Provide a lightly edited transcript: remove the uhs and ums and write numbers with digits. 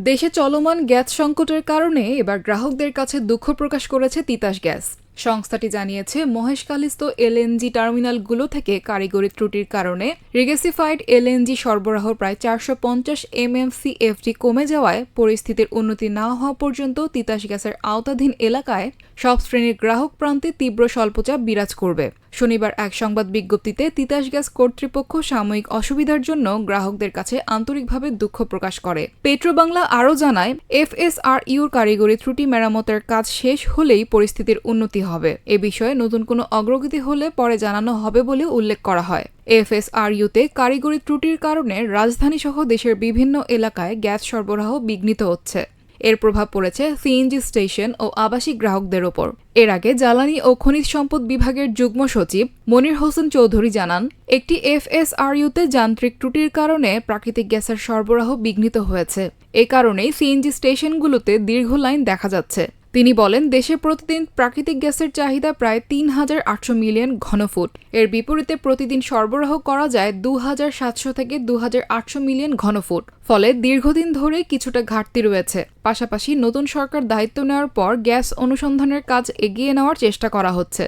দেশে চলমান গ্যাস সংকটের কারণে এবার গ্রাহকদের কাছে দুঃখ প্রকাশ করেছে তিতাস গ্যাস। সংস্থাটি জানিয়েছে, মহেশখালীস্থ এলএনজি টার্মিনালগুলো থেকে কারিগরি ত্রুটির কারণে রিগেসিফাইড এলএনজি সরবরাহ প্রায় 450 MMCFD কমে যাওয়ায় পরিস্থিতির উন্নতি না হওয়া পর্যন্ত তিতাস গ্যাসের আওতাধীন এলাকায় সব শ্রেণীর গ্রাহক প্রান্তে তীব্র স্বল্পচাপ বিরাজ করবে। শনিবার এক সংবাদ বিজ্ঞপ্তিতে তিতাস গ্যাস কর্তৃপক্ষ সাময়িক অসুবিধার জন্য গ্রাহকদের কাছে আন্তরিকভাবে দুঃখ প্রকাশ করে। পেট্রোবাংলা আরও জানায়, FSRUর কারিগরি ত্রুটি মেরামতের কাজ শেষ হলেই পরিস্থিতির উন্নতি হবে। এ বিষয়ে নতুন কোনো অগ্রগতি হলে পরে জানানো হবে বলে উল্লেখ করা হয়। FSRUতে কারিগরি ত্রুটির কারণে রাজধানীসহ দেশের বিভিন্ন এলাকায় গ্যাস সরবরাহ বিঘ্নিত হচ্ছে। এর প্রভাব পড়েছে সিএনজি স্টেশন ও আবাসিক গ্রাহকদের ওপর। এর আগে জ্বালানি ও খনিজ সম্পদ বিভাগের যুগ্ম সচিব মনির হোসেন চৌধুরী জানান, একটি FSRUতে যান্ত্রিক ত্রুটির কারণে প্রাকৃতিক গ্যাসের সরবরাহ বিঘ্নিত হয়েছে। এ কারণেই সিএনজি স্টেশনগুলোতে দীর্ঘ লাইন দেখা যাচ্ছে। তিনি বলেন, দেশে প্রতিদিন প্রাকৃতিক গ্যাসের চাহিদা প্রায় ৩,৮০০ মিলিয়ন ঘনফুট। এর বিপরীতে প্রতিদিন সরবরাহ করা যায় ২,৭০০ থেকে ২,৮০০ মিলিয়ন ঘনফুট। ফলে দীর্ঘদিন ধরে কিছুটা ঘাটতি রয়েছে। পাশাপাশি নতুন সরকার দায়িত্ব নেওয়ার পর গ্যাস অনুসন্ধানের কাজ এগিয়ে নেওয়ার চেষ্টা করা হচ্ছে।